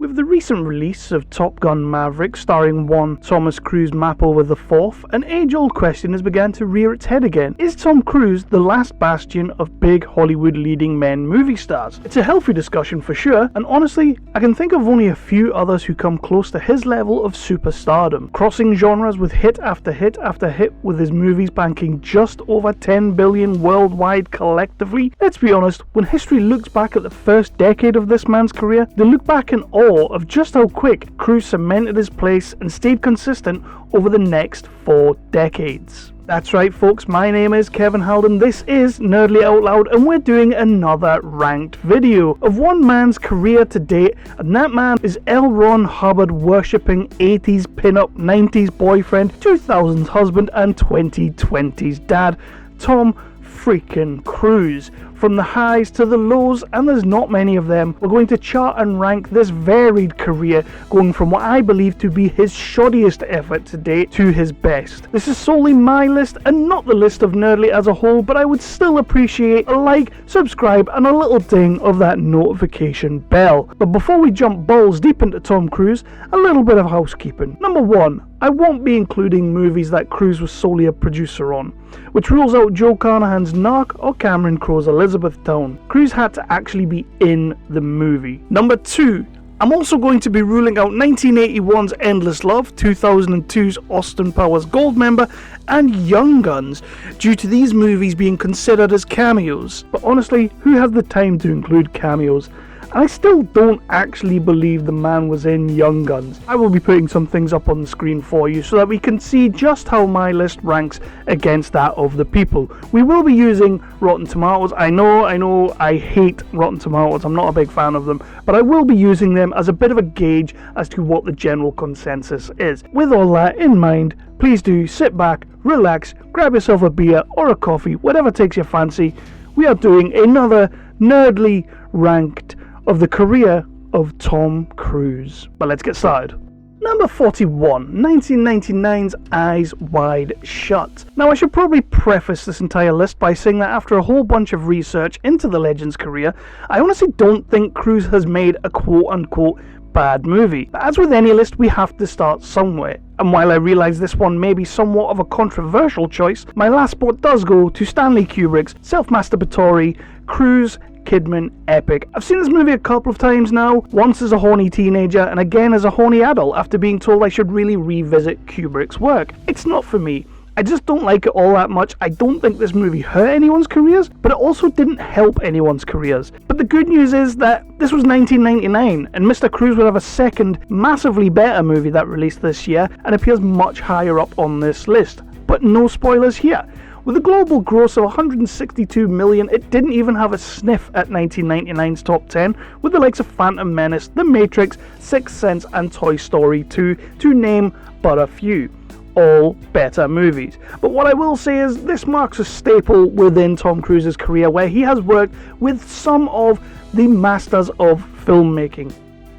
With the recent release of Top Gun Maverick starring one Thomas Cruise Map over the fourth, an age-old question has begun to rear its head again. Is Tom Cruise the last bastion of big Hollywood leading men movie stars? It's a healthy discussion for sure, and honestly, I can think of only a few others who come close to his level of superstardom, crossing genres with hit after hit after hit, with his movies banking just over 10 billion worldwide collectively. Let's be honest, when history looks back at the first decade of this man's career, they look back in awe of just how quick Cruise cemented his place and stayed consistent over the next 4 decades. That's right folks, my name is Kevin Halden, this is Nerdly Out Loud, and we're doing another ranked video of one man's career to date, and that man is L. Ron Hubbard worshipping 80s pin-up, 90s boyfriend, 2000s husband, and 2020s dad, Tom freaking Cruise. From the highs to the lows, and there's not many of them, we're going to chart and rank this varied career, going from what I believe to be his shoddiest effort to date to his best. This is solely my list and not the list of Nerdly as a whole, but I would still appreciate a like, subscribe, and a little ding of that notification bell. But before we jump balls deep into Tom Cruise, a little bit of housekeeping. Number 1, I won't be including movies that Cruise was solely a producer on, which rules out Joe Carnahan's Narc or Cameron Crowe's Elizabethtown. Cruise had to actually be in the movie. Number 2, I'm also going to be ruling out 1981's Endless Love, 2002's Austin Powers Goldmember, and Young Guns, due to these movies being considered as cameos. But honestly, who has the time to include cameos? And I still don't actually believe the man was in Young Guns. I will be putting some things up on the screen for you so that we can see just how my list ranks against that of the people. We will be using Rotten Tomatoes. I know, I hate Rotten Tomatoes. I'm not a big fan of them, but I will be using them as a bit of a gauge as to what the general consensus is. With all that in mind, please do sit back, relax, grab yourself a beer or a coffee, whatever takes your fancy. We are doing another Nerdly ranked of the career of Tom Cruise. But let's get started. Number 41, 1999's Eyes Wide Shut. Now I should probably preface this entire list by saying that after a whole bunch of research into the legend's career, I honestly don't think Cruise has made a quote-unquote bad movie. But as with any list, we have to start somewhere. And while I realise this one may be somewhat of a controversial choice, my last spot does go to Stanley Kubrick's self-masturbatory Cruise Kidman epic. I've seen this movie a couple of times now, once as a horny teenager and again as a horny adult after being told I should really revisit Kubrick's work. It's not for me. I just don't like it all that much. I don't think this movie hurt anyone's careers, but it also didn't help anyone's careers. But the good news is that this was 1999, and Mr. Cruise would have a second, massively better movie that released this year and appears much higher up on this list. But no spoilers here. With a global gross of 162 million, it didn't even have a sniff at 1999's top 10, with the likes of Phantom Menace, The Matrix, Sixth Sense, and Toy Story 2, to name but a few. All better movies. But what I will say is this marks a staple within Tom Cruise's career, where he has worked with some of the masters of filmmaking.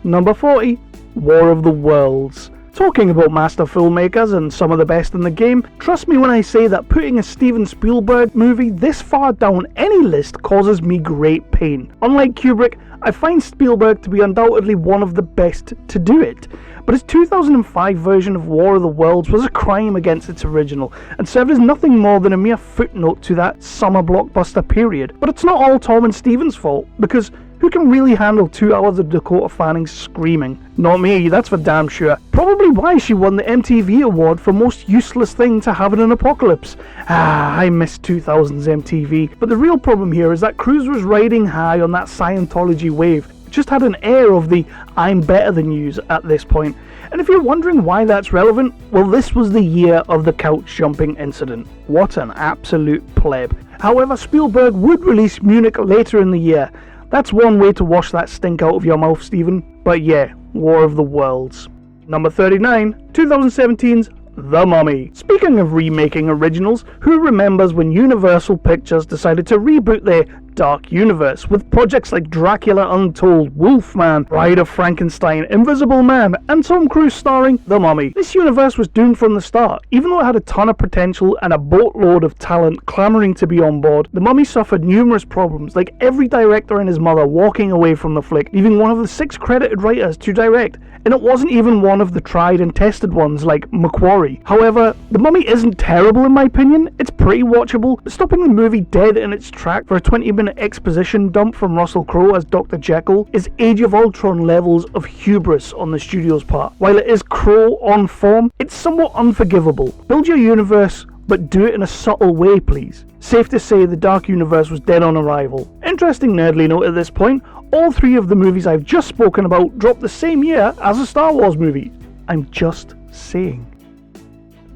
Number 40, War of the Worlds. Talking about master filmmakers and some of the best in the game, trust me when I say that putting a Steven Spielberg movie this far down any list causes me great pain. Unlike Kubrick, I find Spielberg to be undoubtedly one of the best to do it. But his 2005 version of War of the Worlds was a crime against its original, and served as nothing more than a mere footnote to that summer blockbuster period. But it's not all Tom and Steven's fault, because who can really handle 2 hours of Dakota Fanning screaming? Not me, that's for damn sure. Probably why she won the MTV award for most useless thing to have in an apocalypse. I miss 2000's MTV. But the real problem here is that Cruise was riding high on that Scientology wave. It just had an air of the I'm better than yous at this point. And if you're wondering why that's relevant, well, this was the year of the couch jumping incident. What an absolute pleb. However, Spielberg would release Munich later in the year. That's one way to wash that stink out of your mouth, Stephen. But yeah, War of the Worlds. Number 39, 2017's The Mummy. Speaking of remaking originals, who remembers when Universal Pictures decided to reboot their Dark Universe, with projects like Dracula Untold, Wolfman, Bride of Frankenstein, Invisible Man, and Tom Cruise starring The Mummy. This universe was doomed from the start. Even though it had a ton of potential and a boatload of talent clamoring to be on board, The Mummy suffered numerous problems, like every director and his mother walking away from the flick, leaving one of the 6 credited writers to direct. And it wasn't even one of the tried and tested ones like Maguire. However, The Mummy isn't terrible in my opinion. It's pretty watchable, but stopping the movie dead in its track for a 20-minute exposition dump from Russell Crowe as Dr. Jekyll is Age of Ultron levels of hubris on the studio's part. While it is Crowe on form, it's somewhat unforgivable. Build your universe, but do it in a subtle way, please. Safe to say the Dark Universe was dead on arrival. Interesting nerdly note at this point, all 3 of the movies I've just spoken about dropped the same year as a Star Wars movie. I'm just saying.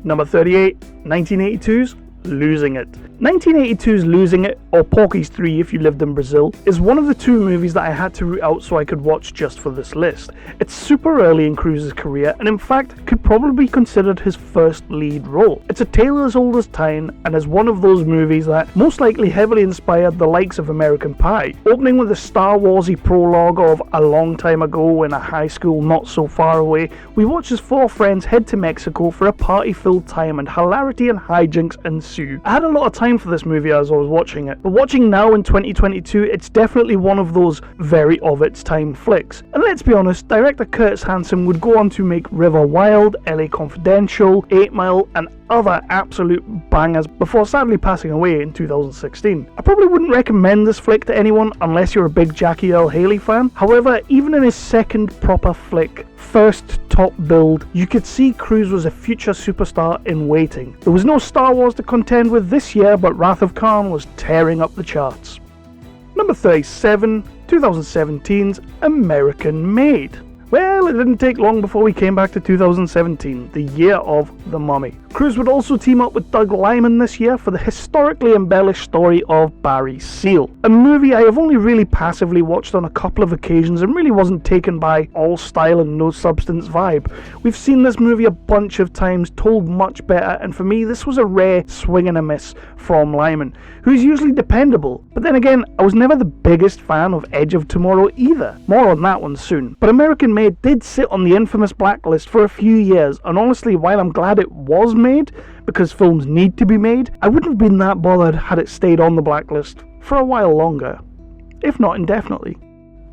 Number 38, 1982's Losing It. 1982's Losing It, or Porky's 3 if you lived in Brazil, is one of the 2 movies that I had to root out so I could watch just for this list. It's super early in Cruise's career, and in fact could probably be considered his first lead role. It's a tale as old as time, and is one of those movies that most likely heavily inspired the likes of American Pie. Opening with a Star Warsy prologue of a long time ago in a high school not so far away, we watch as 4 friends head to Mexico for a party-filled time, and hilarity and hijinks ensue. I had a lot of time for this movie as I was watching it, but watching now in 2022, it's definitely one of those very of its time flicks. And let's be honest, director Curtis Hanson would go on to make River Wild, LA Confidential, 8 Mile, and other absolute bangers before sadly passing away in 2016. I probably wouldn't recommend this flick to anyone unless you're a big Jackie Earle Haley fan. However, even in his second proper flick, first top build, you could see Cruise was a future superstar in waiting. There was no Star Wars to contend with this year, but Wrath of Khan was tearing up the charts. Number 37, 2017's American Made. Well, it didn't take long before we came back to 2017, the year of The Mummy. Cruise would also team up with Doug Liman this year for the historically embellished story of Barry Seal, a movie I have only really passively watched on a couple of occasions and really wasn't taken by all style and no substance vibe. We've seen this movie a bunch of times, told much better, and for me this was a rare swing and a miss from Liman, who's usually dependable. But then again, I was never the biggest fan of Edge of Tomorrow either. More on that one soon. But American Made did sit on the infamous blacklist for a few years, and honestly, while I'm glad it was made, because films need to be made, I wouldn't have been that bothered had it stayed on the blacklist for a while longer, if not indefinitely.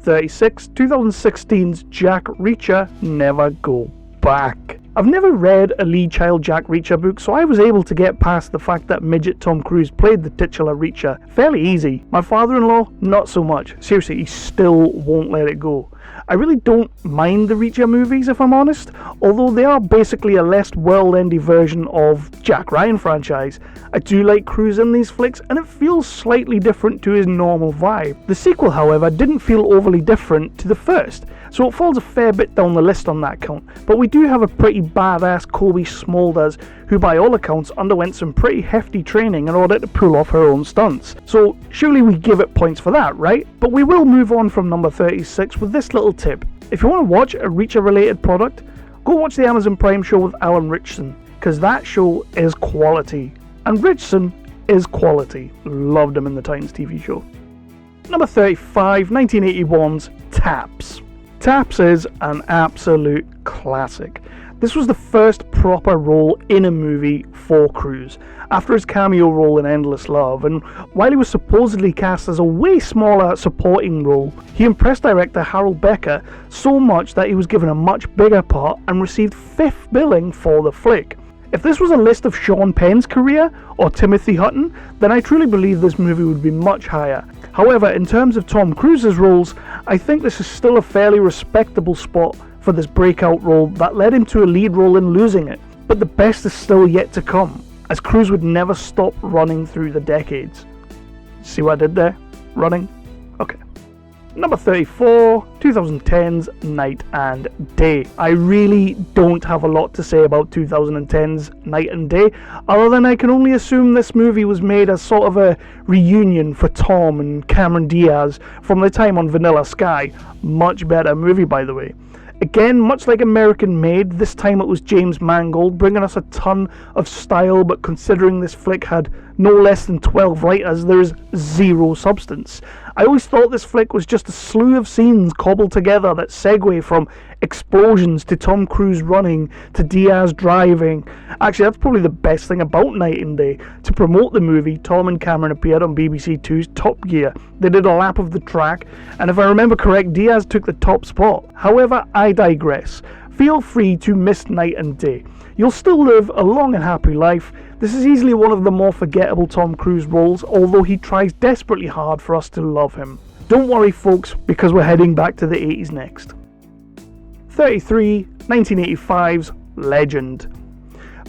36, 2016's Jack Reacher, Never Go Back. I've never read a Lee Child Jack Reacher book, so I was able to get past the fact that midget Tom Cruise played the titular Reacher fairly easy. My father-in-law, not so much. Seriously, he still won't let it go. I really don't mind the Reacher movies, if I'm honest, although they are basically a less world-ending version of Jack Ryan franchise. I do like Cruise in these flicks, and it feels slightly different to his normal vibe. The sequel, however, didn't feel overly different to the first, so it falls a fair bit down the list on that count. But we do have a pretty badass Kobe Smulders, who by all accounts underwent some pretty hefty training in order to pull off her own stunts. So surely we give it points for that, right? But we will move on from number 36 with this little tip. If you want to watch a Reacher related product, go watch the Amazon Prime show with Alan Ritchson, because that show is quality. And Ritchson is quality. Loved him in the Titans TV show. Number 35, 1981's T.A.P.S. T.A.P.S is an absolute classic. This was the first proper role in a movie for Cruise, after his cameo role in Endless Love, and while he was supposedly cast as a way smaller supporting role, he impressed director Harold Becker so much that he was given a much bigger part and received 5th billing for the flick. If this was a list of Sean Penn's career, or Timothy Hutton, then I truly believe this movie would be much higher. However, in terms of Tom Cruise's roles, I think this is still a fairly respectable spot for this breakout role that led him to a lead role in Losing It. But the best is still yet to come, as Cruise would never stop running through the decades. See what I did there? Running? Okay. Number 34, 2010's Night and Day. I really don't have a lot to say about 2010's Night and Day, other than I can only assume this movie was made as sort of a reunion for Tom and Cameron Diaz from their time on Vanilla Sky. Much better movie, by the way. Again, much like American Made, this time it was James Mangold, bringing us a ton of style, but considering this flick had no less than 12 writers, there is zero substance. I always thought this flick was just a slew of scenes cobbled together that segue from explosions to Tom Cruise running to Diaz driving. Actually, that's probably the best thing about Night and Day. To promote the movie, Tom and Cameron appeared on BBC Two's Top Gear. They did a lap of the track, and if I remember correct, Diaz took the top spot. However, I digress. Feel free to miss Night and Day. You'll still live a long and happy life. This is easily one of the more forgettable Tom Cruise roles, although he tries desperately hard for us to love him. Don't worry folks, because we're heading back to the 80s next. 33, 1985's Legend.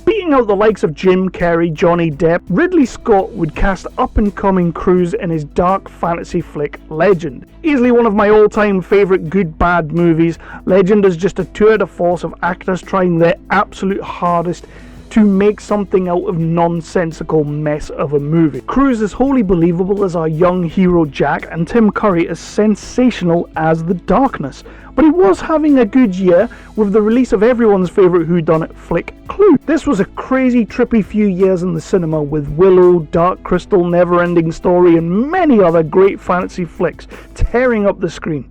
Beating out the likes of Jim Carrey, Johnny Depp, Ridley Scott would cast up-and-coming Cruise in his dark fantasy flick Legend. Easily one of my all-time favourite good-bad movies, Legend is just a tour de force of actors trying their absolute hardest to make something out of nonsensical mess of a movie. Cruise is wholly believable as our young hero Jack, and Tim Curry is sensational as the Darkness. But he was having a good year with the release of everyone's favourite whodunit flick, Clue. This was a crazy trippy few years in the cinema with Willow, Dark Crystal, Neverending Story and many other great fantasy flicks tearing up the screen.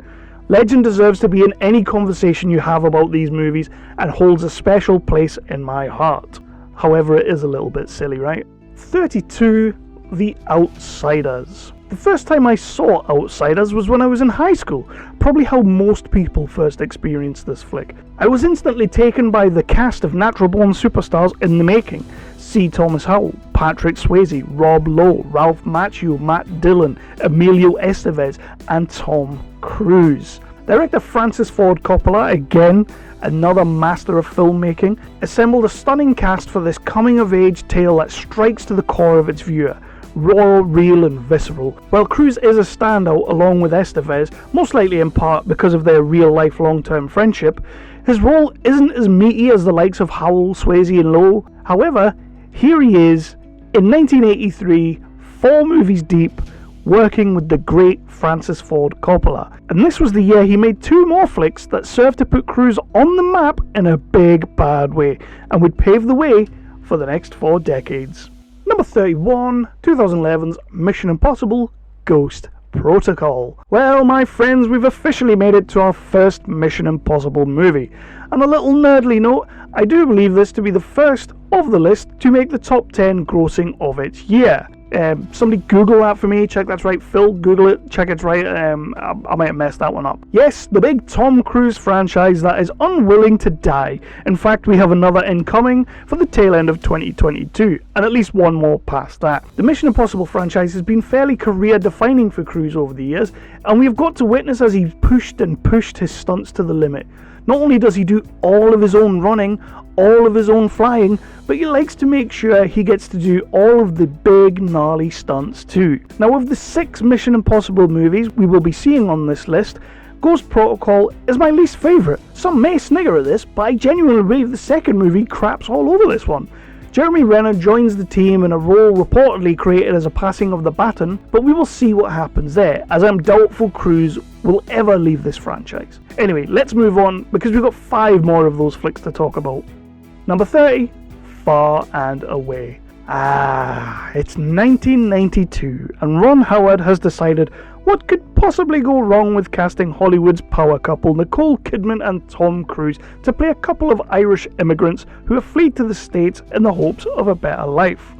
Legend deserves to be in any conversation you have about these movies and holds a special place in my heart. However, it is a little bit silly, right? 32, The Outsiders. The first time I saw Outsiders was when I was in high school, probably how most people first experienced this flick. I was instantly taken by the cast of natural-born superstars in the making. C. Thomas Howell, Patrick Swayze, Rob Lowe, Ralph Macchio, Matt Dillon, Emilio Estevez, and Tom Cruise. Director Francis Ford Coppola, again another master of filmmaking, assembled a stunning cast for this coming-of-age tale that strikes to the core of its viewer. Raw, real and visceral. While Cruise is a standout along with Estevez, most likely in part because of their real-life long-term friendship, his role isn't as meaty as the likes of Howell, Swayze and Lowe. However, here he is, in 1983, 4 movies deep, working with the great Francis Ford Coppola. And this was the year he made 2 more flicks that served to put Cruise on the map in a big bad way, and would pave the way for the next 4 decades. Number 31, 2011's Mission Impossible Ghost Protocol. Well, my friends, we've officially made it to our first Mission Impossible movie. On a little nerdly note, I do believe this to be the first of the list to make the top 10 grossing of its year. Somebody Google that for me, check that's right. Phil, Google it, check it's right. I might have messed that one up. Yes, the big Tom Cruise franchise that is unwilling to die. In fact, we have another incoming for the tail end of 2022, and at least one more past that. The Mission Impossible franchise has been fairly career-defining for Cruise over the years, and we've got to witness as he's pushed and pushed his stunts to the limit. Not only does he do all of his own running, all of his own flying, but he likes to make sure he gets to do all of the big gnarly stunts too. Now, of the 6 Mission Impossible movies we will be seeing on this list, Ghost Protocol is my least favourite. Some may snigger at this, but I genuinely believe the second movie craps all over this one. Jeremy Renner joins the team in a role reportedly created as a passing of the baton, but we will see what happens there, as I'm doubtful Cruise will ever leave this franchise. Anyway, let's move on, because we've got 5 more of those flicks to talk about. Number 30, Far and Away. It's 1992, and Ron Howard has decided what could possibly go wrong with casting Hollywood's power couple Nicole Kidman and Tom Cruise to play a couple of Irish immigrants who have fled to the States in the hopes of a better life.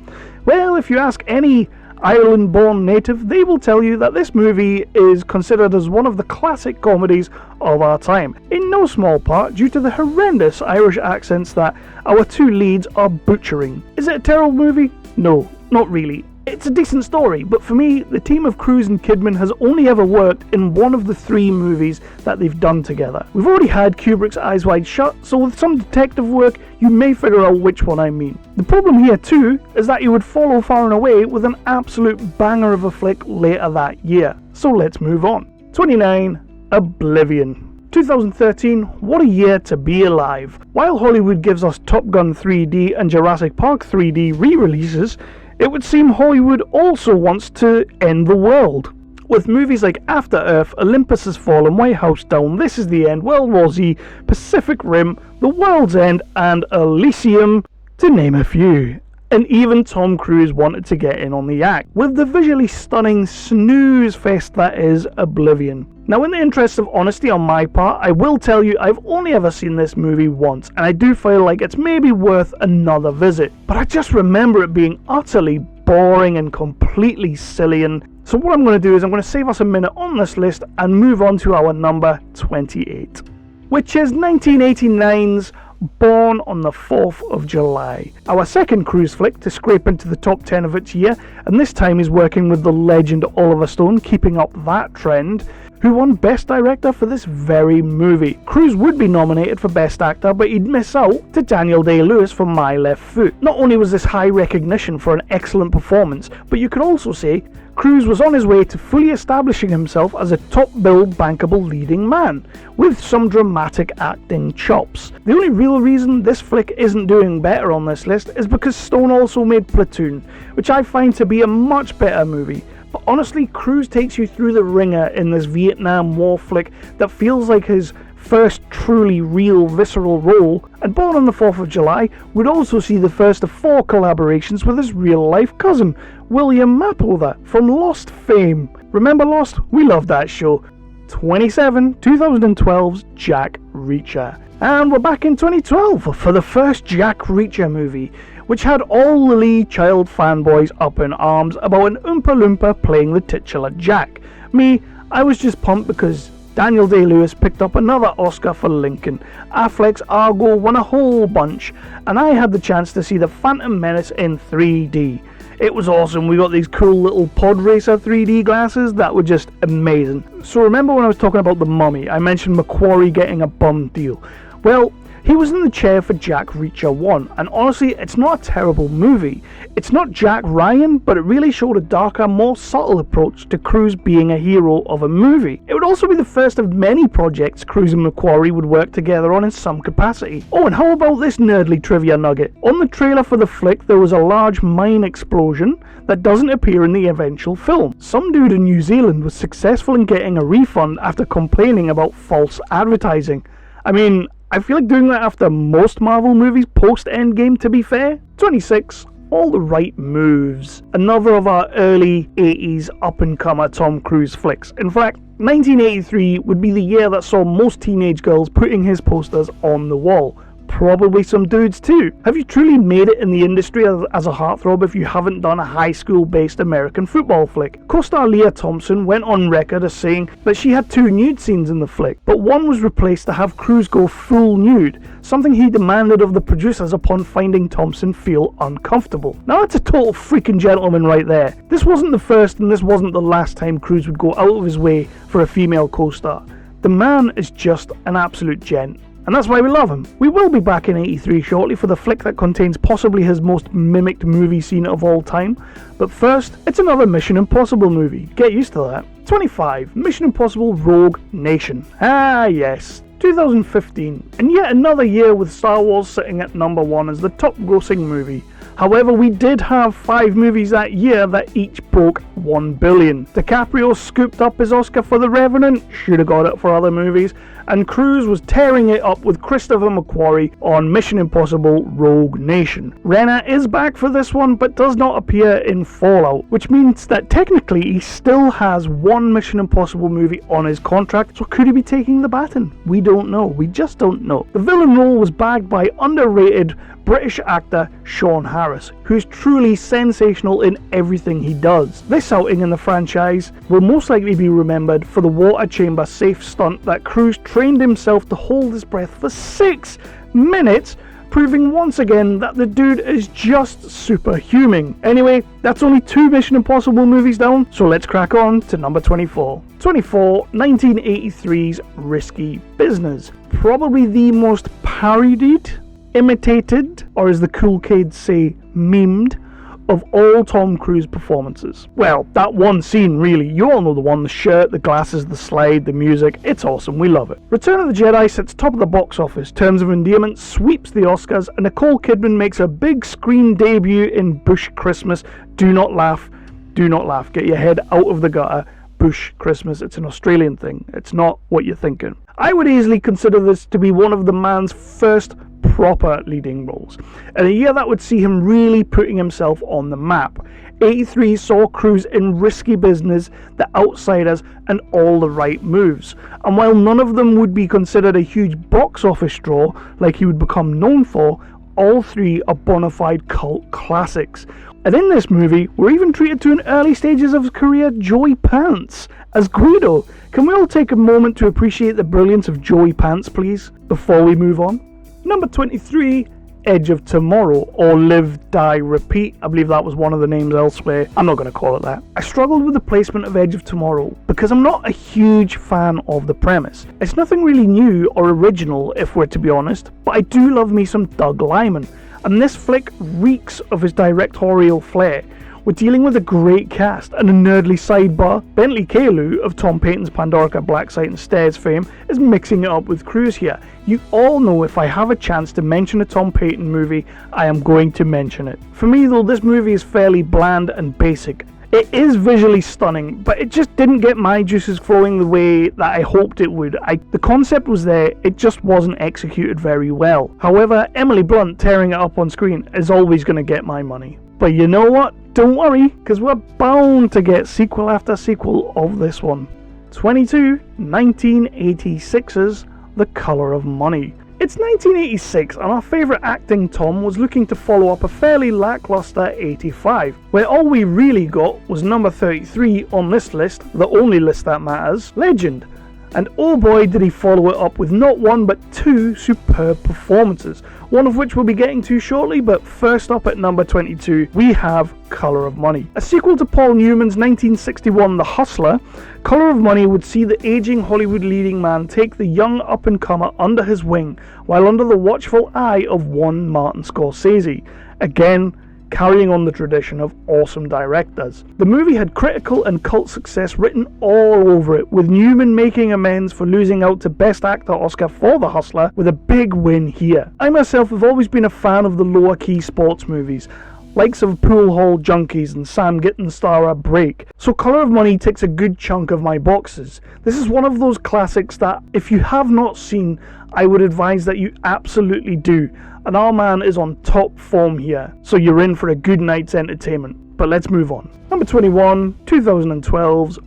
Well, if you ask any Ireland-born native, they will tell you that this movie is considered as one of the classic comedies of our time, in no small part due to the horrendous Irish accents that our 2 leads are butchering. Is it a terrible movie? No, not really. It's a decent story, but for me, the team of Cruise and Kidman has only ever worked in one of the 3 movies that they've done together. We've already had Kubrick's Eyes Wide Shut, so with some detective work, you may figure out which one I mean. The problem here too is that you would follow Far and Away with an absolute banger of a flick later that year. So let's move on. 29, Oblivion. 2013, what a year to be alive. While Hollywood gives us Top Gun 3D and Jurassic Park 3D re-releases, it would seem Hollywood also wants to end the world. With movies like After Earth, Olympus Has Fallen, White House Down, This Is the End, World War Z, Pacific Rim, The World's End, and Elysium, to name a few. and even Tom Cruise wanted to get in on the act, with the visually stunning snooze fest that is Oblivion. Now, in the interest of honesty on my part, I will tell you I've only ever seen this movie once, and I do feel like it's maybe worth another visit. But I just remember it being utterly boring and completely silly, and so what I'm going to do is I'm going to save us a minute on this list and move on to our number 28, which is 1989's Born on the 4th of July. Our second Cruise flick to scrape into the top 10 of its year, and this time he's working with the legend Oliver Stone, keeping up that trend, who won Best Director for this very movie. Cruise would be nominated for Best Actor, but he'd miss out to Daniel Day-Lewis for My Left Foot. Not only was this high recognition for an excellent performance, but you could also say Cruise was on his way to fully establishing himself as a top-billed, bankable leading man, with some dramatic acting chops. The only real reason this flick isn't doing better on this list is because Stone also made Platoon, which I find to be a much better movie. But honestly, Cruise takes you through the ringer in this Vietnam War flick that feels like his first truly real visceral role, and Born on the 4th of July would also see the first of 4 collaborations with his real-life cousin, William Mapother, from Lost fame. Remember Lost? We loved that show. 27, 2012's Jack Reacher. And we're back in 2012 for the first Jack Reacher movie, which had all the Lee child fanboys up in arms about an Oompa Loompa playing the titular Jack. Me, I was just pumped because Daniel Day-Lewis picked up another Oscar for Lincoln, Affleck's Argo won a whole bunch, and I had the chance to see The Phantom Menace in 3D. It was awesome. We got these cool little pod racer 3D glasses that were just amazing. So remember when I was talking about The Mummy, I mentioned Macquarie getting a bum deal. Well, he was in the chair for Jack Reacher 1, and honestly, it's not a terrible movie. It's not Jack Ryan, but it really showed a darker, more subtle approach to Cruise being a hero of a movie. It would also be the first of many projects Cruise and Macquarie would work together on in some capacity. Oh, and how about this nerdly trivia nugget? On the trailer for the flick, there was a large mine explosion that doesn't appear in the eventual film. Some dude in New Zealand was successful in getting a refund after complaining about false advertising. I mean, I feel like doing that after most Marvel movies post-Endgame, to be fair. 26, All the Right Moves. Another of our early 80s up-and-comer Tom Cruise flicks. In fact, 1983 would be the year that saw most teenage girls putting his posters on the wall. Probably some dudes too. Have you truly made it in the industry as a heartthrob if you haven't done a high school based American football flick? Co-star Leah Thompson went on record as saying that she had 2 nude scenes in the flick, but one was replaced to have Cruise go full nude, something he demanded of the producers upon finding Thompson feel uncomfortable. Now that's a total freaking gentleman right there. This wasn't the first and this wasn't the last time Cruise would go out of his way for a female co-star. The man is just an absolute gent. And that's why we love him. We will be back in 83 shortly for the flick that contains possibly his most mimicked movie scene of all time. But first, it's another Mission Impossible movie. Get used to that. 25. Mission Impossible Rogue Nation. Ah yes. 2015. And yet another year with Star Wars sitting at number 1 as the top grossing movie. However, we did have 5 movies that year that each broke 1 billion. DiCaprio scooped up his Oscar for The Revenant, should have got it for other movies, and Cruise was tearing it up with Christopher McQuarrie on Mission Impossible Rogue Nation. Renner is back for this one, but does not appear in Fallout, which means that technically he still has 1 Mission Impossible movie on his contract, so could he be taking the baton? We don't know, we just don't know. The villain role was bagged by underrated British actor Sean Harris, who's truly sensational in everything he does. This outing in the franchise will most likely be remembered for the water chamber safe stunt that Cruise trained himself to hold his breath for 6 minutes, proving once again that the dude is just superhuman. Anyway, that's only 2 Mission Impossible movies down, so let's crack on to number 24. 24, 1983's Risky Business. Probably the most parodied, imitated, or as the cool kids say, memed, of all Tom Cruise performances. Well, that one scene really, you all know the one, the shirt, the glasses, the slide, the music, it's awesome, we love it. Return of the Jedi sits top of the box office, Terms of Endearment sweeps the Oscars, and Nicole Kidman makes her big screen debut in Bush Christmas. Do not laugh, get your head out of the gutter. Bush Christmas, it's an Australian thing, it's not what you're thinking. I would easily consider this to be one of the man's first proper leading roles, in a year that would see him really putting himself on the map. 83 saw Cruise in Risky Business, The Outsiders, and All the Right Moves, and while none of them would be considered a huge box office draw like he would become known for, all three are bona fide cult classics. And in this movie, we're even treated to in early stages of his career Joey Pants as Guido. Can we all take a moment to appreciate the brilliance of Joey Pants, please, before we move on? Number 23, Edge of Tomorrow, or Live, Die, Repeat. I believe that was one of the names elsewhere. I'm not going to call it that. I struggled with the placement of Edge of Tomorrow because I'm not a huge fan of the premise. It's nothing really new or original, if we're to be honest, but I do love me some Doug Liman, and this flick reeks of his directorial flair. We're dealing with a great cast and a nerdly sidebar. Bentley Kalu of Tom Payton's Pandorica, Blacksite and Stairs fame is mixing it up with Cruise here. You all know if I have a chance to mention a Tom Payton movie, I am going to mention it. For me though, this movie is fairly bland and basic. It is visually stunning, but it just didn't get my juices flowing the way that I hoped it would. The concept was there, it just wasn't executed very well. However, Emily Blunt tearing it up on screen is always going to get my money. But you know what? Don't worry, because we're bound to get sequel after sequel of this one. 22, 1986's The Colour of Money. It's 1986 and our favourite acting Tom was looking to follow up a fairly lacklustre 85, where all we really got was number 33 on this list, the only list that matters, Legend. And oh boy did he follow it up with not one but two superb performances, one of which we'll be getting to shortly, but first up at number 22 we have Colour of Money. A sequel to Paul Newman's 1961 The Hustler, Colour of Money would see the aging Hollywood leading man take the young up-and-comer under his wing, while under the watchful eye of one Martin Scorsese. Again, carrying on the tradition of awesome directors. The movie had critical and cult success written all over it, with Newman making amends for losing out to Best Actor Oscar for The Hustler with a big win here. I myself have always been a fan of the lower key sports movies, likes of Pool Hall Junkies and Sam Gittins' star Break, so Colour of Money ticks a good chunk of my boxes. This is one of those classics that, if you have not seen, I would advise that you absolutely do, and our man is on top form here, so you're in for a good night's entertainment. But let's move on. Number 21, 2012's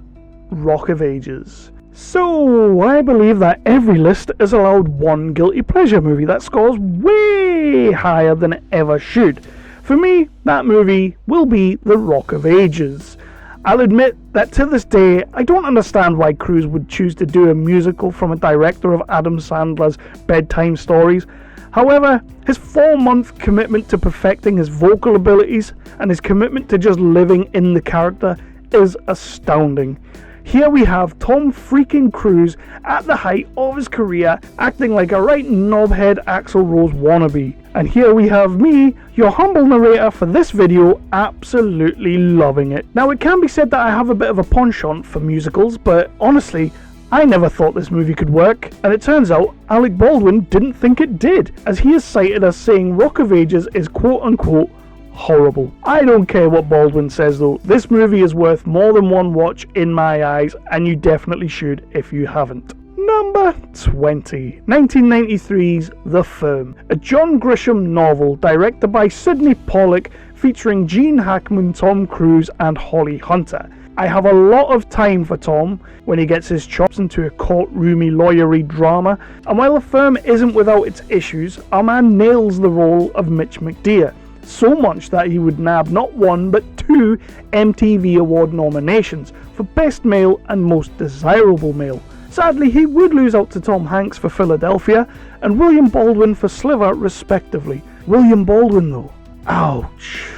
Rock of Ages. So, I believe that every list is allowed one guilty pleasure movie that scores way higher than it ever should. For me, that movie will be The Rock of Ages. I'll admit that to this day, I don't understand why Cruise would choose to do a musical from a director of Adam Sandler's bedtime stories. However, his 4-month commitment to perfecting his vocal abilities and his commitment to just living in the character is astounding. Here we have Tom freaking Cruise at the height of his career, acting like a right knobhead Axl Rose wannabe. And here we have me, your humble narrator for this video, absolutely loving it. Now it can be said that I have a bit of a penchant for musicals, but honestly, I never thought this movie could work, and it turns out Alec Baldwin didn't think it did, as he is cited as saying Rock of Ages is quote-unquote horrible. I don't care what Baldwin says though, this movie is worth more than one watch in my eyes, and you definitely should if you haven't. Number 20, 1993's The Firm, a John Grisham novel directed by Sidney Pollack featuring Gene Hackman, Tom Cruise and Holly Hunter. I have a lot of time for Tom when he gets his chops into a courtroomy lawyery drama, and while The Firm isn't without its issues, our man nails the role of Mitch McDear, so much that he would nab not one but 2 MTV Award nominations for Best Male and Most Desirable Male. Sadly, he would lose out to Tom Hanks for Philadelphia and William Baldwin for Sliver respectively. William Baldwin though, ouch.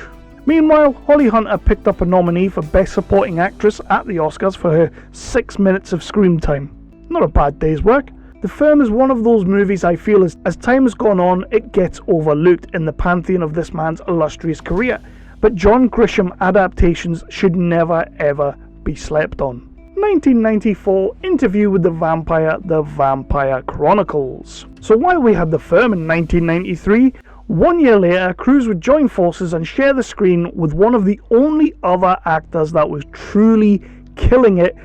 Meanwhile, Holly Hunter picked up a nominee for Best Supporting Actress at the Oscars for her 6 minutes of screen time. Not a bad day's work. The Firm is one of those movies I feel as time has gone on, it gets overlooked in the pantheon of this man's illustrious career. But John Grisham adaptations should never ever be slept on. 1994 Interview with the Vampire, The Vampire Chronicles. So while we had The Firm in 1993, 1 year later, Cruise would join forces and share the screen with one of the only other actors that was truly killing it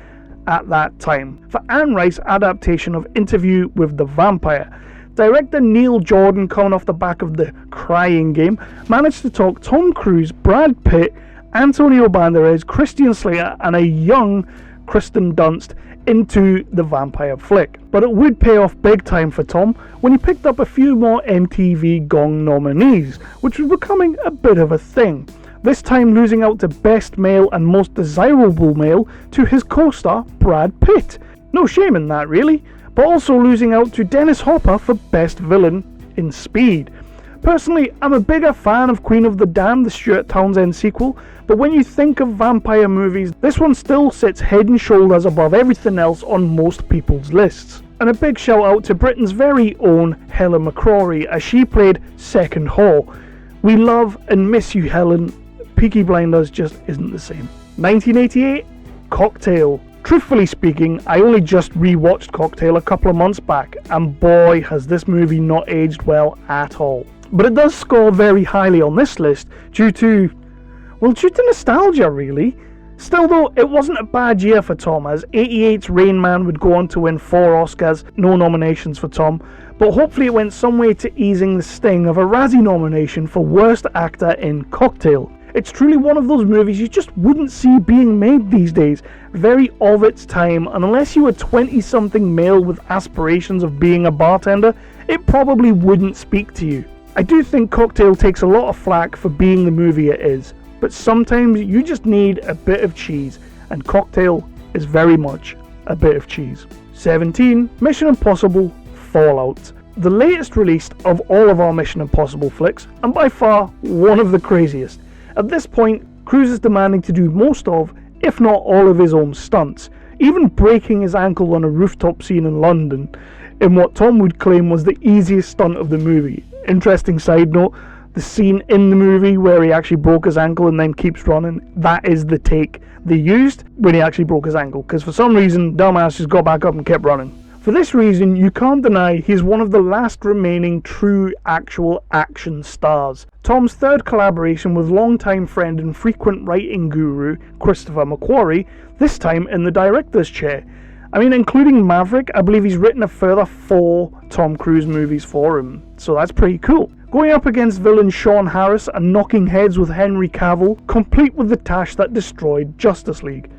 at that time, for Anne Rice's adaptation of Interview with the Vampire. Director Neil Jordan, coming off the back of The Crying Game, managed to talk Tom Cruise, Brad Pitt, Antonio Banderas, Christian Slater and a young Kristen Dunst into the vampire flick. But it would pay off big time for Tom when he picked up a few more MTV Gong nominees, which was becoming a bit of a thing. This time losing out to Best Male and Most Desirable Male to his co-star Brad Pitt. No shame in that really, but also losing out to Dennis Hopper for Best Villain in Speed. Personally, I'm a bigger fan of Queen of the Damned, the Stuart Townsend sequel, but when you think of vampire movies, this one still sits head and shoulders above everything else on most people's lists. And a big shout out to Britain's very own Helen McCrory, as she played Second Hall. We love and miss you, Helen. Peaky Blinders just isn't the same. 1988, Cocktail. Truthfully speaking, I only just rewatched Cocktail a couple of months back, and boy has this movie not aged well at all. But it does score very highly on this list due to nostalgia really. Still though, it wasn't a bad year for Tom, as 88's Rain Man would go on to win 4 Oscars, no nominations for Tom, but hopefully it went some way to easing the sting of a Razzie nomination for Worst Actor in Cocktail. It's truly one of those movies you just wouldn't see being made these days, very of its time, and unless you were 20-something male with aspirations of being a bartender, it probably wouldn't speak to you. I do think Cocktail takes a lot of flack for being the movie it is, but sometimes you just need a bit of cheese, and Cocktail is very much a bit of cheese. 17. Mission Impossible Fallout. The latest released of all of our Mission Impossible flicks, and by far one of the craziest. At this point, Cruise is demanding to do most of, if not all of his own stunts, even breaking his ankle on a rooftop scene in London, in what Tom would claim was the easiest stunt of the movie. Interesting side note, the scene in the movie where he actually broke his ankle and then keeps running, that is the take they used when he actually broke his ankle, because for some reason, dumbass just got back up and kept running. For this reason, you can't deny he's one of the last remaining true actual action stars. Tom's third collaboration with longtime friend and frequent writing guru Christopher McQuarrie, this time in the director's chair. I mean, including Maverick, I believe he's written a further 4 Tom Cruise movies for him, so that's pretty cool. Going up against villain Sean Harris and knocking heads with Henry Cavill, complete with the tash that destroyed Justice League.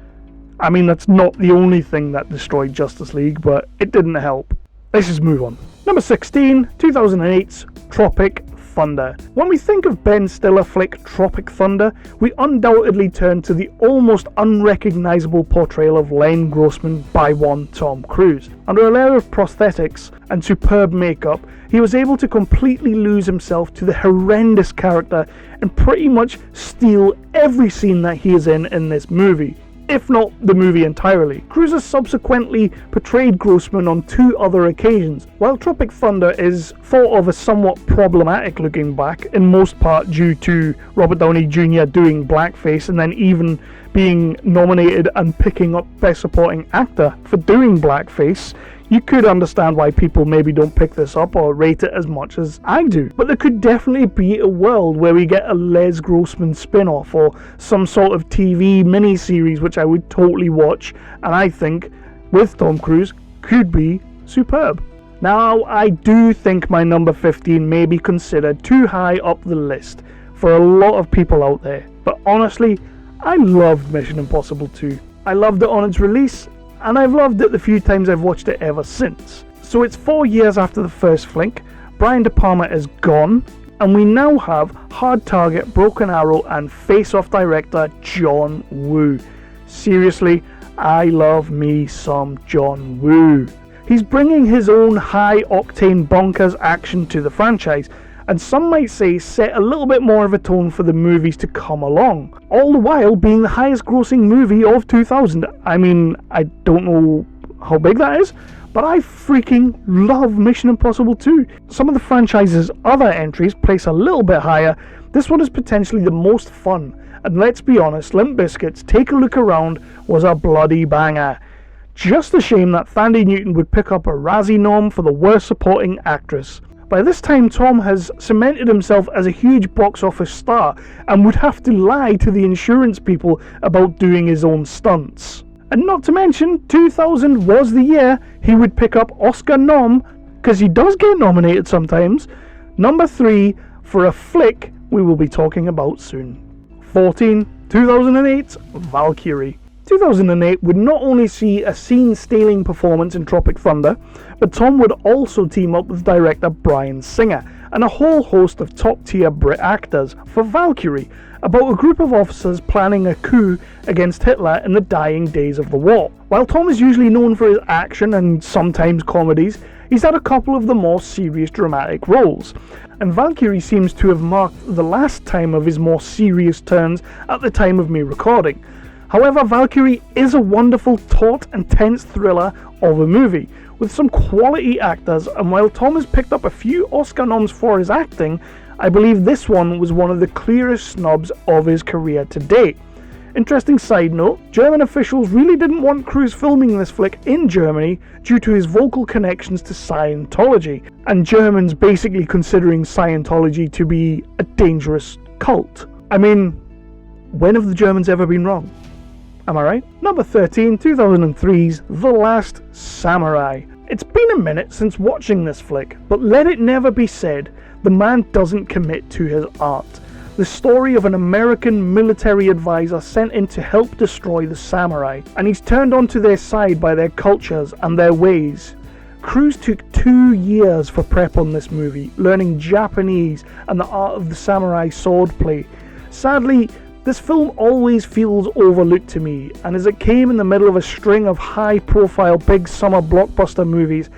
I mean, that's not the only thing that destroyed Justice League, but it didn't help. Let's just move on. Number 16, 2008's Tropic Thunder. When we think of Ben Stiller flick Tropic Thunder, we undoubtedly turn to the almost unrecognisable portrayal of Len Grossman by one Tom Cruise. Under a layer of prosthetics and superb makeup, he was able to completely lose himself to the horrendous character and pretty much steal every scene that he is in this movie, if not the movie entirely. Cruise has subsequently portrayed Grossman on 2 other occasions. While Tropic Thunder is thought of as somewhat problematic looking back, in most part due to Robert Downey Jr. doing blackface and then even being nominated and picking up Best Supporting Actor for doing blackface, you could understand why people maybe don't pick this up or rate it as much as I do. But there could definitely be a world where we get a Les Grossman spin-off or some sort of TV mini-series which I would totally watch, and I think, with Tom Cruise, could be superb. Now, I do think my number 15 may be considered too high up the list for a lot of people out there, but honestly, I loved Mission Impossible 2. I loved it on its release, and I've loved it the few times I've watched it ever since. So it's 4 years after the first flick, Brian De Palma is gone, and we now have Hard Target, Broken Arrow and Face Off director John Woo. Seriously, I love me some John Woo. He's bringing his own high-octane bonkers action to the franchise, and some might say set a little bit more of a tone for the movies to come along, all the while being the highest grossing movie of 2000. I mean, I don't know how big that is, but I freaking love Mission Impossible 2. Some of the franchise's other entries place a little bit higher. This one is potentially the most fun, and let's be honest, Limp Bizkit's Take a Look Around was a bloody banger. Just a shame that Thandie Newton would pick up a Razzie nom for the Worst Supporting Actress. By this time, Tom has cemented himself as a huge box office star and would have to lie to the insurance people about doing his own stunts. And not to mention, 2000 was the year he would pick up Oscar nom because he does get nominated sometimes. Number 3 for a flick we will be talking about soon. 14, 2008, Valkyrie. 2008 would not only see a scene-stealing performance in Tropic Thunder, but Tom would also team up with director Bryan Singer and a whole host of top-tier Brit actors for Valkyrie, about a group of officers planning a coup against Hitler in the dying days of the war. While Tom is usually known for his action and sometimes comedies, he's had a couple of the more serious dramatic roles, and Valkyrie seems to have marked the last time of his more serious turns at the time of me recording. However, Valkyrie is a wonderful, taut and tense thriller of a movie, with some quality actors, and while Tom has picked up a few Oscar noms for his acting, I believe this one was one of the clearest snubs of his career to date. Interesting side note, German officials really didn't want Cruise filming this flick in Germany due to his vocal connections to Scientology, and Germans basically considering Scientology to be a dangerous cult. I mean, when have the Germans ever been wrong? Am I right? Number 13, 2003's The Last Samurai. It's been a minute since watching this flick, but let it never be said, the man doesn't commit to his art. The story of an American military advisor sent in to help destroy the samurai, and he's turned onto their side by their cultures and their ways. Cruise took 2 years for prep on this movie, learning Japanese and the art of the samurai swordplay. Sadly, this film always feels overlooked to me, and as it came in the middle of a string of high-profile big summer blockbuster movies,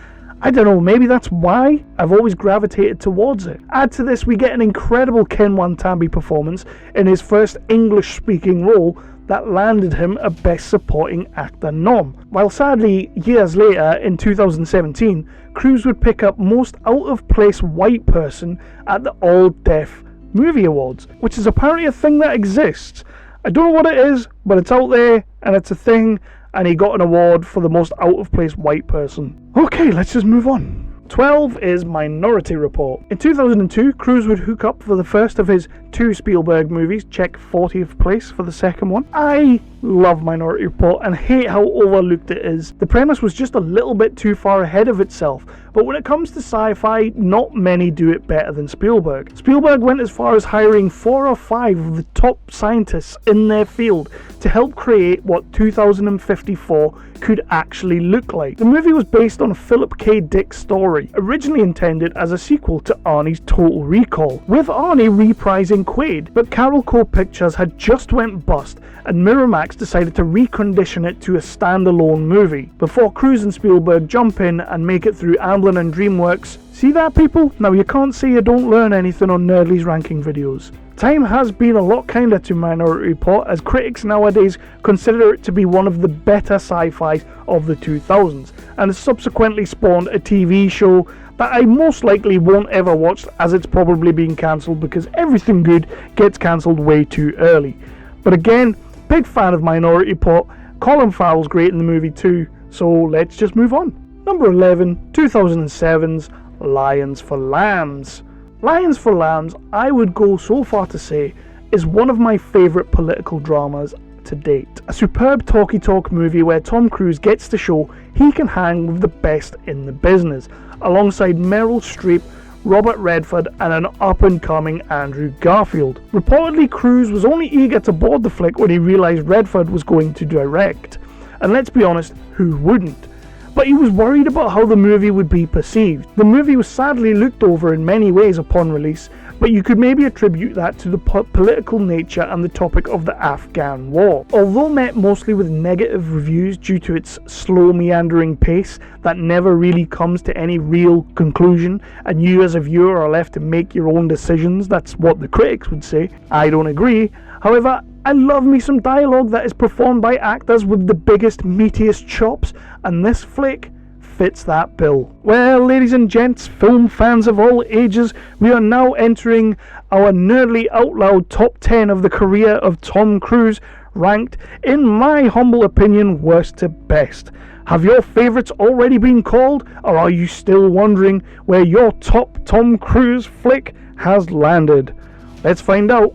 I don't know, maybe that's why I've always gravitated towards it. Add to this, we get an incredible Ken Watanabe performance in his first English-speaking role that landed him a Best Supporting Actor nom. While sadly, years later, in 2017, Cruise would pick up Most Out-of-Place White Person at the All Deaf Movie Awards, which is apparently a thing that exists. I don't know what it is, but it's out there, and it's a thing, and he got an award for the most out-of-place white person. Okay, let's just move on. 12 is Minority Report. In 2002, Cruise would hook up for the first of his 2 Spielberg movies, check 40th place for the second one. I love Minority Report and hate how overlooked it is. The premise was just a little bit too far ahead of itself, but when it comes to sci-fi, not many do it better than Spielberg. Spielberg went as far as hiring 4 or 5 of the top scientists in their field to help create what 2054 could actually look like. The movie was based on a Philip K. Dick story, originally intended as a sequel to Arnie's Total Recall, with Arnie reprising Quaid, but Carol Co. Pictures had just went bust and Miramax decided to recondition it to a standalone movie, before Cruise and Spielberg jump in and make it through Amblin and DreamWorks. See that, people? Now you can't say you don't learn anything on Nerdly's ranking videos. Time has been a lot kinder to Minority Report, as critics nowadays consider it to be one of the better sci-fis of the 2000s, and has subsequently spawned a TV show that I most likely won't ever watch, as it's probably being cancelled because everything good gets cancelled way too early. But again, big fan of Minority Report. Colin Farrell's great in the movie too, so let's just move on. Number 11, 2007's Lions for Lambs. Lions for Lambs, I would go so far to say, is one of my favourite political dramas to date. A superb talky talk movie where Tom Cruise gets to show he can hang with the best in the business, alongside Meryl Streep, Robert Redford and an up-and-coming Andrew Garfield. Reportedly, Cruise was only eager to board the flick when he realised Redford was going to direct. And let's be honest, who wouldn't? But he was worried about how the movie would be perceived. The movie was sadly looked over in many ways upon release, but you could maybe attribute that to the political nature and the topic of the Afghan war. Although met mostly with negative reviews due to its slow meandering pace that never really comes to any real conclusion, and you as a viewer are left to make your own decisions, that's what the critics would say. I don't agree. However, I love me some dialogue that is performed by actors with the biggest, meatiest chops, and this flick fits that bill. Well, ladies and gents, film fans of all ages, we are now entering our Nerdly Out Loud top 10 of the career of Tom Cruise, ranked, in my humble opinion, worst to best. Have your favourites already been called, or are you still wondering where your top Tom Cruise flick has landed? Let's find out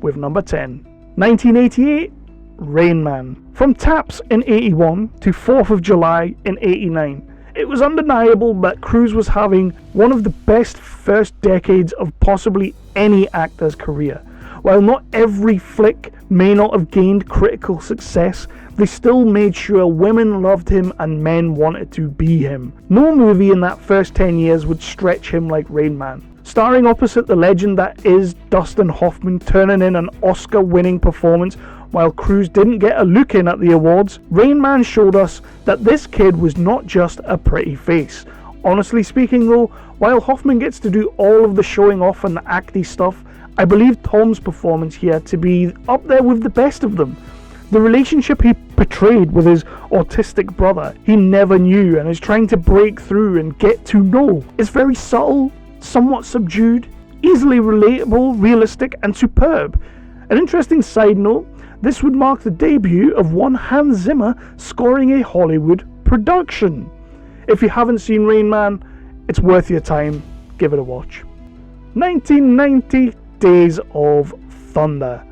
with number 10. 1988, Rain Man. From T.A.P.S in 81 to 4th of July in 89, It was undeniable that Cruise was having one of the best first decades of possibly any actor's career. While not every flick may not have gained critical success, they still made sure women loved him and men wanted to be him. No movie in that first 10 years would stretch him like Rain Man. Starring opposite the legend that is Dustin Hoffman, turning in an Oscar-winning performance while Cruise didn't get a look in at the awards, Rain Man showed us that this kid was not just a pretty face. Honestly speaking though, while Hoffman gets to do all of the showing off and the acty stuff, I believe Tom's performance here to be up there with the best of them. The relationship he portrayed with his autistic brother he never knew and is trying to break through and get to know is very subtle, somewhat subdued, easily relatable, realistic and superb. An interesting side note, this would mark the debut of one Hans Zimmer scoring a Hollywood production. If you haven't seen Rain Man, it's worth your time, give it a watch. 1990 Days of Thunder.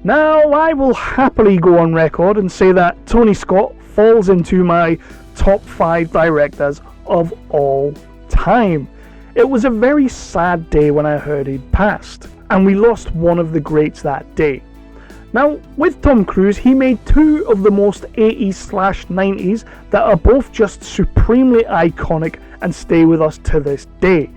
Now, I will happily go on record and say that Tony Scott falls into my top 5 directors of all time. It was a very sad day when I heard he'd passed, and we lost one of the greats that day. Now, with Tom Cruise, he made 2 of the most 80s/90s that are both just supremely iconic and stay with us to this day.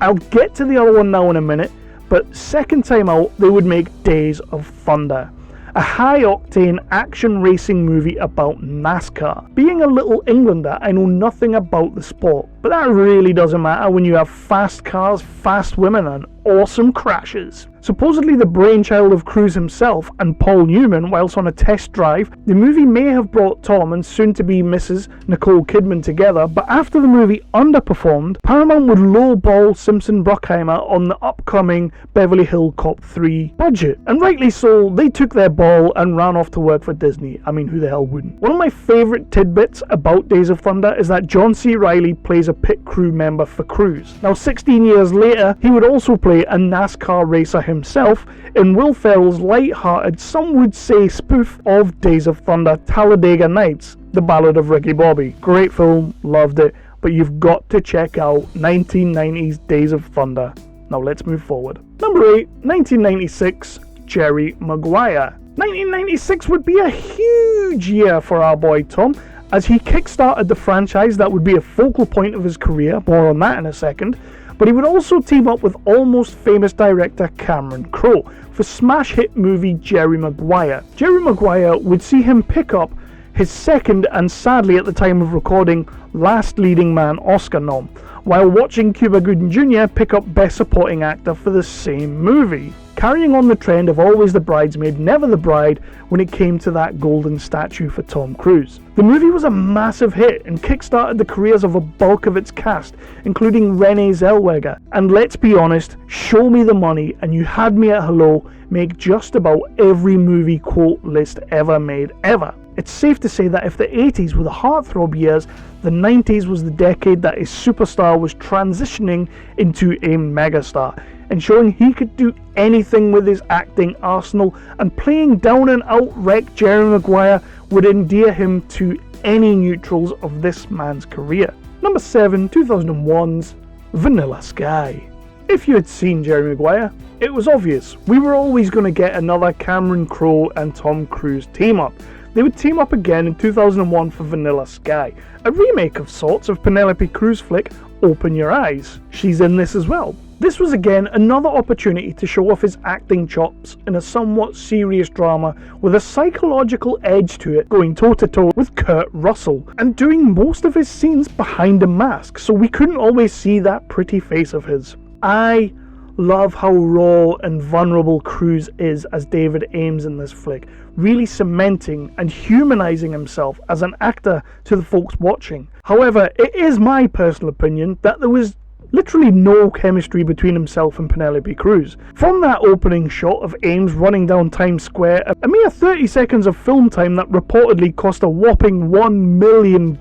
I'll get to the other one now in a minute, but second time out, they would make Days of Thunder, a high-octane action racing movie about NASCAR. Being a little Englander, I know nothing about the sport, but that really doesn't matter when you have fast cars, fast women, and awesome crashes. Supposedly the brainchild of Cruise himself and Paul Newman whilst on a test drive, the movie may have brought Tom and soon-to-be Mrs. Nicole Kidman together, but after the movie underperformed, Paramount would lowball Simpson Bruckheimer on the upcoming Beverly Hills Cop 3 budget. And rightly so, they took their ball and ran off to work for Disney. I mean, who the hell wouldn't? One of my favourite tidbits about Days of Thunder is that John C. Reilly plays a pit crew member for Cruise. Now 16 years later, he would also play a NASCAR racer himself in Will Ferrell's light-hearted, some would say spoof of Days of Thunder, Talladega Nights, The Ballad of Ricky Bobby. Great film, loved it, but you've got to check out 1990's Days of Thunder. Now let's move forward. Number 8, 1996, Jerry Maguire. 1996 would be a huge year for our boy Tom, as he kickstarted the franchise that would be a focal point of his career, more on that in a second, but he would also team up with almost famous director Cameron Crowe for smash hit movie Jerry Maguire. Jerry Maguire would see him pick up his second and sadly at the time of recording last leading man Oscar nom, while watching Cuba Gooding Jr. pick up Best Supporting Actor for the same movie, carrying on the trend of always the bridesmaid, never the bride when it came to that golden statue for Tom Cruise. The movie was a massive hit and kickstarted the careers of a bulk of its cast, including Renee Zellweger. And let's be honest, show me the money and you had me at hello make just about every movie quote list ever made ever. It's safe to say that if the 80s were the heartthrob years, the 90s was the decade that a superstar was transitioning into a megastar, ensuring he could do anything with his acting arsenal, and playing down and out wreck Jerry Maguire would endear him to any neutrals of this man's career. Number 7, 2001's Vanilla Sky. If you had seen Jerry Maguire, it was obvious. We were always going to get another Cameron Crowe and Tom Cruise team up. They would team up again in 2001 for Vanilla Sky, a remake of sorts of Penelope Cruz flick Open Your Eyes. She's in this as well. This was again another opportunity to show off his acting chops in a somewhat serious drama with a psychological edge to it, going toe-to-toe with Kurt Russell and doing most of his scenes behind a mask, so we couldn't always see that pretty face of his. I love how raw and vulnerable Cruise is as David Ames in this flick, really cementing and humanizing himself as an actor to the folks watching. However, it is my personal opinion that there was literally no chemistry between himself and Penelope Cruz. From that opening shot of Ames running down Times Square, a mere 30 seconds of film time that reportedly cost a whopping $1 million,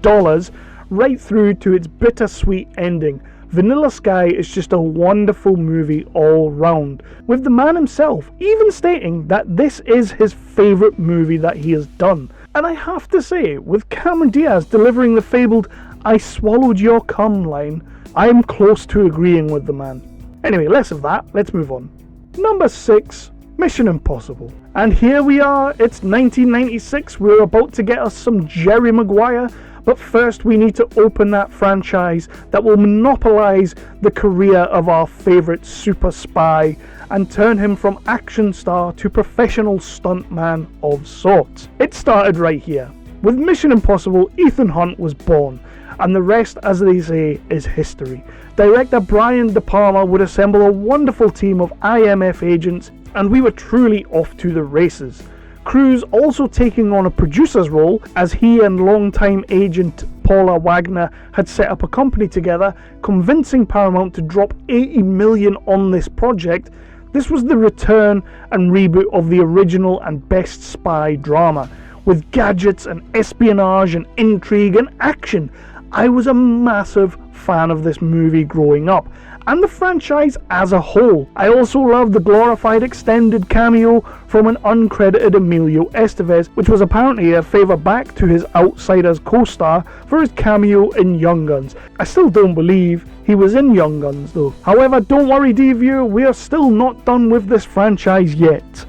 right through to its bittersweet ending, Vanilla Sky is just a wonderful movie all round, with the man himself even stating that this is his favourite movie that he has done. And I have to say, with Cameron Diaz delivering the fabled I swallowed your cum line. I'm close to agreeing with the man. Anyway, less of that, let's move on. Number 6, Mission Impossible. And here we are, it's 1996, we're about to get us some Jerry Maguire, but first we need to open that franchise that will monopolize the career of our favorite super spy and turn him from action star to professional stuntman of sorts. It started right here. With Mission Impossible, Ethan Hunt was born, and the rest, as they say, is history. Director Brian De Palma would assemble a wonderful team of IMF agents, and we were truly off to the races. Cruise also taking on a producer's role, as he and longtime agent Paula Wagner had set up a company together, convincing Paramount to drop $80 million on this project. This was the return and reboot of the original and best spy drama, with gadgets and espionage and intrigue and action. I was a massive fan of this movie growing up, and the franchise as a whole. I also loved the glorified extended cameo from an uncredited Emilio Estevez, which was apparently a favour back to his Outsiders co-star for his cameo in Young Guns. I still don't believe he was in Young Guns though. However, don't worry dear viewer, we are still not done with this franchise yet,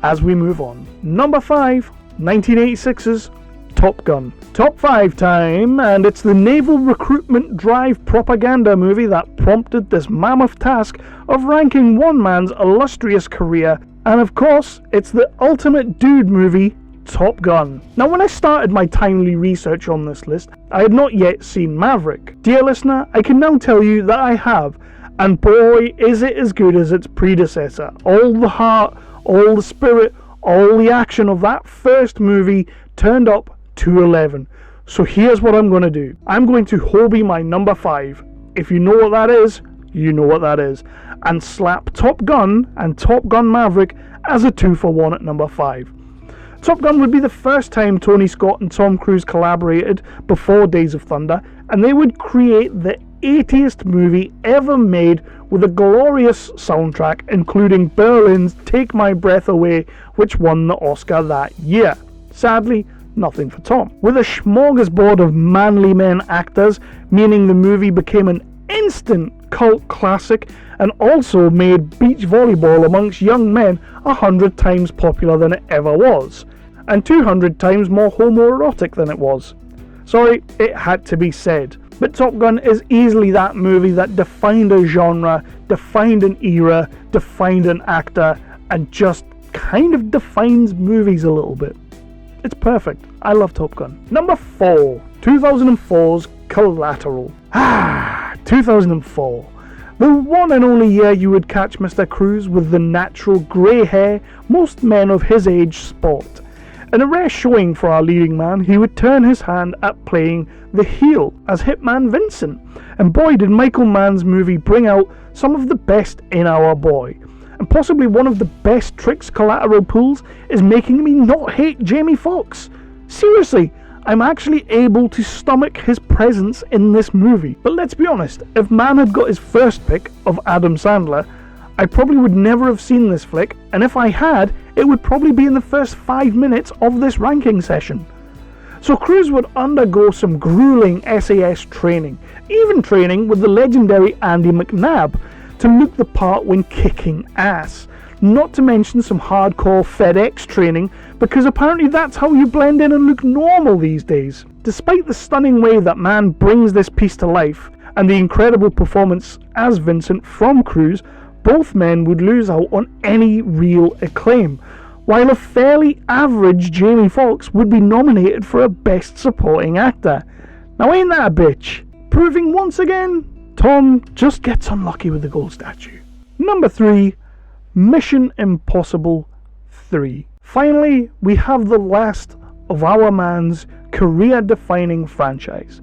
as we move on. Number 5, 1986's Top Gun. Top 5 time, and it's the naval recruitment drive propaganda movie that prompted this mammoth task of ranking one man's illustrious career, and of course, it's the ultimate dude movie, Top Gun. Now, when I started my timely research on this list, I had not yet seen Maverick. Dear listener, I can now tell you that I have, and boy, is it as good as its predecessor. All the heart, all the spirit, all the action of that first movie turned up to 11. So here's what I'm going to do. I'm going to Hobie my number 5. If you know what that is, you know what that is. And slap Top Gun and Top Gun Maverick as a 2-for-1 at number 5. Top Gun would be the first time Tony Scott and Tom Cruise collaborated before Days of Thunder, and they would create the 80th movie ever made with a glorious soundtrack, including Berlin's Take My Breath Away, which won the Oscar that year. Sadly, nothing for Tom. With a smorgasbord of manly men actors, meaning the movie became an instant cult classic and also made beach volleyball amongst young men 100 times popular than it ever was, and 200 times more homoerotic than it was. Sorry, it had to be said. But Top Gun is easily that movie that defined a genre, defined an era, defined an actor, and just kind of defines movies a little bit. It's perfect. I love Top Gun. Number 4, 2004's Collateral. 2004. The one and only year you would catch Mr. Cruise with the natural grey hair most men of his age sport. In a rare showing for our leading man, he would turn his hand at playing the heel as Hitman Vincent. And boy did Michael Mann's movie bring out some of the best in our boy. And possibly one of the best tricks Collateral pulls is making me not hate Jamie Foxx. Seriously, I'm actually able to stomach his presence in this movie. But let's be honest, if Mann had got his first pick of Adam Sandler, I probably would never have seen this flick, and if I had, it would probably be in the first 5 minutes of this ranking session. So Cruise would undergo some grueling SAS training, even training with the legendary Andy McNabb to look the part when kicking ass. Not to mention some hardcore FedEx training, because apparently that's how you blend in and look normal these days. Despite the stunning way that Mann brings this piece to life, and the incredible performance as Vincent from Cruise, both men would lose out on any real acclaim, while a fairly average Jamie Foxx would be nominated for a Best Supporting Actor. Now ain't that a bitch? Proving once again, Tom just gets unlucky with the gold statue. Number 3, Mission Impossible 3. Finally, we have the last of our man's career-defining franchise.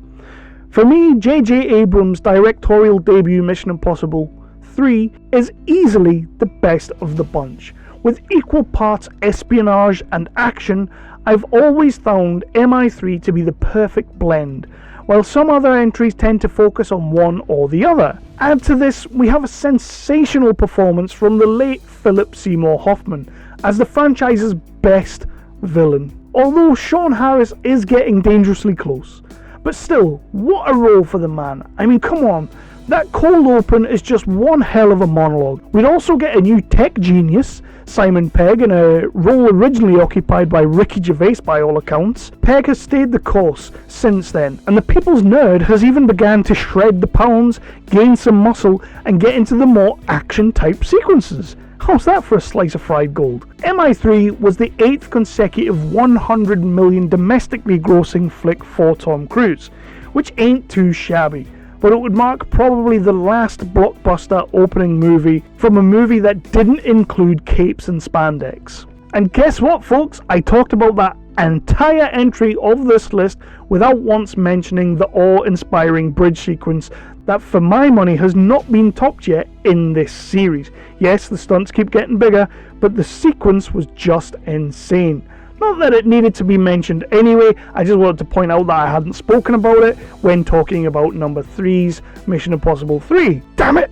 For me, J.J. Abrams' directorial debut Mission Impossible 3 is easily the best of the bunch. With equal parts espionage and action, I've always found MI3 to be the perfect blend, while some other entries tend to focus on one or the other. Add to this, we have a sensational performance from the late Philip Seymour Hoffman as the franchise's best villain. Although Sean Harris is getting dangerously close, But still, what a role for the man. I mean, come on. That cold open is just one hell of a monologue. We'd also get a new tech genius, Simon Pegg, in a role originally occupied by Ricky Gervais by all accounts. Pegg has stayed the course since then, and the people's nerd has even began to shred the pounds, gain some muscle, and get into the more action-type sequences. How's that for a slice of fried gold? MI3 was the 8th consecutive 100 million domestically grossing flick for Tom Cruise, which ain't too shabby. But it would mark probably the last blockbuster opening movie from a movie that didn't include capes and spandex. And guess what, folks? I talked about that entire entry of this list without once mentioning the awe-inspiring bridge sequence that, for my money, has not been topped yet in this series. Yes, the stunts keep getting bigger, but the sequence was just insane. Not that it needed to be mentioned anyway, I just wanted to point out that I hadn't spoken about it when talking about number 3's Mission Impossible 3. Damn it!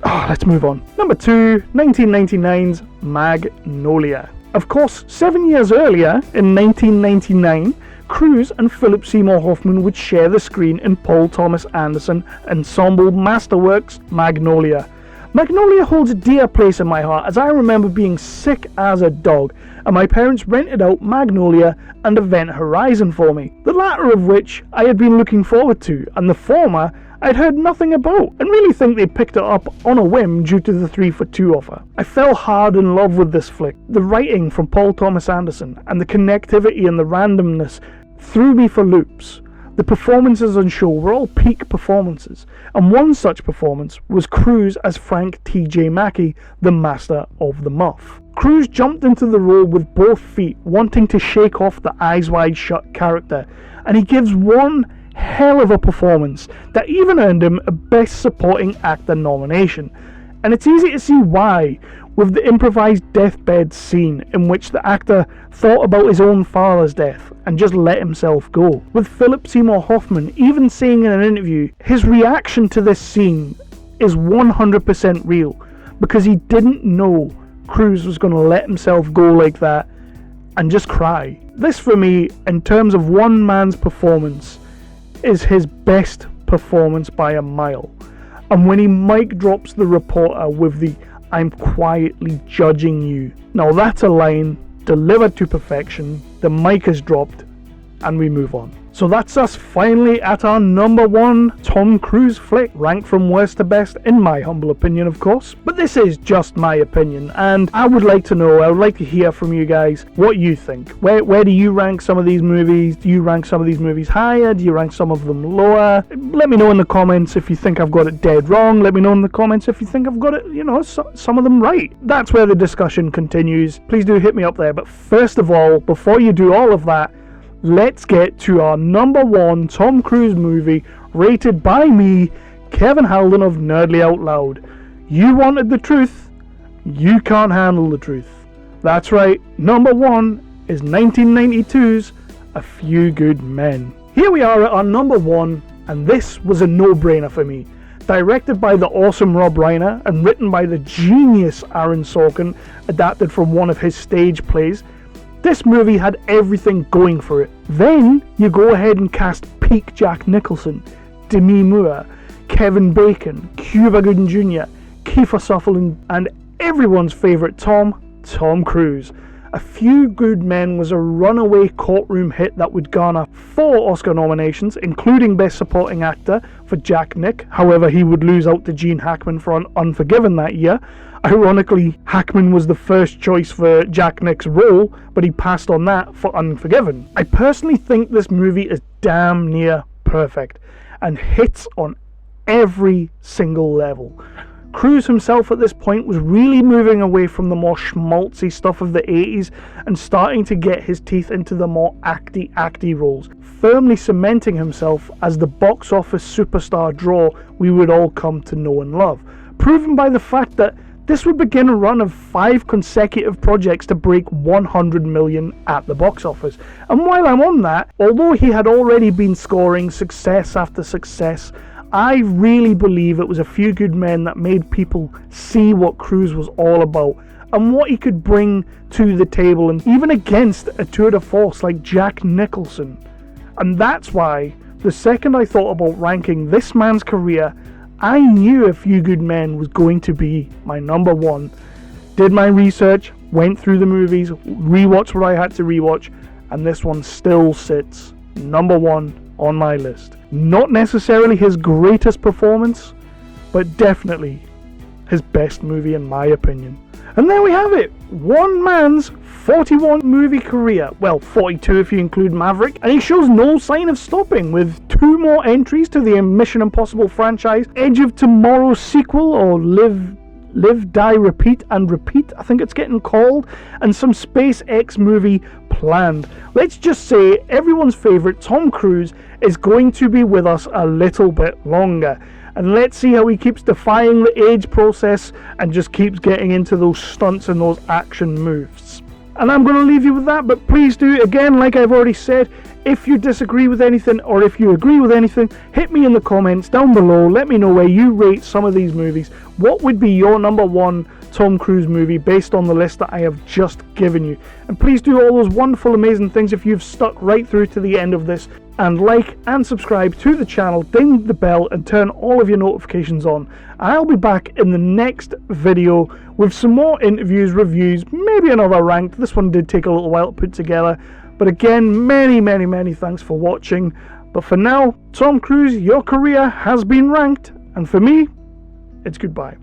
Let's move on. Number 2, 1999's Magnolia. Of course, 7 years earlier, in 1999, Cruise and Philip Seymour Hoffman would share the screen in Paul Thomas Anderson ensemble masterworks Magnolia. Magnolia holds a dear place in my heart, as I remember being sick as a dog, and my parents rented out Magnolia and Event Horizon for me, the latter of which I had been looking forward to, and the former I'd heard nothing about, and really think they picked it up on a whim due to the 3-for-2 offer. I fell hard in love with this flick. The writing from Paul Thomas Anderson, and the connectivity and the randomness threw me for loops. The performances on show were all peak performances, and one such performance was Cruise as Frank T.J. Mackey, the Master of the Muff. Cruise jumped into the role with both feet, wanting to shake off the eyes wide shut character, and he gives one hell of a performance that even earned him a Best Supporting Actor nomination. And it's easy to see why, with the improvised deathbed scene in which the actor thought about his own father's death and just let himself go. With Philip Seymour Hoffman even saying in an interview, his reaction to this scene is 100% real, because he didn't know Cruise was going to let himself go like that and just cry. This, for me, in terms of one man's performance, is his best performance by a mile. And when he mic drops the reporter with the "I'm quietly judging you," now that's a line delivered to perfection. The mic is dropped and we move on. So that's us finally at our number 1 Tom Cruise flick, ranked from worst to best in my humble opinion, of course. But this is just my opinion, and I would like to hear from you guys what you think. Where do you rank some of these movies? Do you rank some of these movies higher? Do you rank some of them lower? Let me know in the comments if you think I've got it dead wrong. Let me know in the comments if you think I've got it, some of them right. That's where the discussion continues. Please do hit me up there. But first of all, before you do all of that, let's get to our number 1 Tom Cruise movie, rated by me, Kevin Halden of Nerdly Out Loud. You wanted the truth, you can't handle the truth. That's right, number 1 is 1992's A Few Good Men. Here we are at our number 1, and this was a no-brainer for me. Directed by the awesome Rob Reiner and written by the genius Aaron Sorkin, adapted from one of his stage plays, this movie had everything going for it. Then you go ahead and cast peak Jack Nicholson, Demi Moore, Kevin Bacon, Cuba Gooding Jr., Kiefer Sutherland, and everyone's favourite Tom Cruise. A Few Good Men was a runaway courtroom hit that would garner 4 Oscar nominations, including Best Supporting Actor for Jack Nick. However, he would lose out to Gene Hackman for Unforgiven that year. Ironically, Hackman was the first choice for Jack Nick's role, but he passed on that for Unforgiven. I personally think this movie is damn near perfect and hits on every single level. Cruise himself at this point was really moving away from the more schmaltzy stuff of the 80s and starting to get his teeth into the more acty roles, firmly cementing himself as the box office superstar draw we would all come to know and love, proven by the fact that this would begin a run of 5 consecutive projects to break 100 million at the box office. And while I'm on that, although he had already been scoring success after success, I really believe it was A Few Good Men that made people see what Cruise was all about and what he could bring to the table, and even against a tour de force like Jack Nicholson. And that's why, The second I thought about ranking this man's career, I knew A Few Good Men was going to be my number one. Did my research, went through the movies, rewatched what I had to rewatch, and this one still sits number one on my list. Not necessarily his greatest performance, but definitely his best movie in my opinion. And there we have it, one man's 41 movie career, well 42 if you include Maverick, and he shows no sign of stopping with 2 more entries to the Mission Impossible franchise, Edge of Tomorrow sequel, or Live, Die, Repeat, and Repeat, I think it's getting called, and some SpaceX movie planned. Let's just say everyone's favourite Tom Cruise is going to be with us a little bit longer. And let's see how he keeps defying the age process and just keeps getting into those stunts and those action moves. And I'm going to leave you with that, but please do, again, like I've already said, if you disagree with anything or if you agree with anything, hit me in the comments down below. Let me know where you rate some of these movies. What would be your number one Tom Cruise movie based on the list that I have just given you? And please do all those wonderful, amazing things if you've stuck right through to the end of this. And like and subscribe to the channel, ding the bell, and turn all of your notifications on. I'll be back in the next video with some more interviews, reviews, maybe another ranked. This one did take a little while to put together. But again, many thanks for watching. But for now, Tom Cruise, your career has been ranked. And for me, it's goodbye.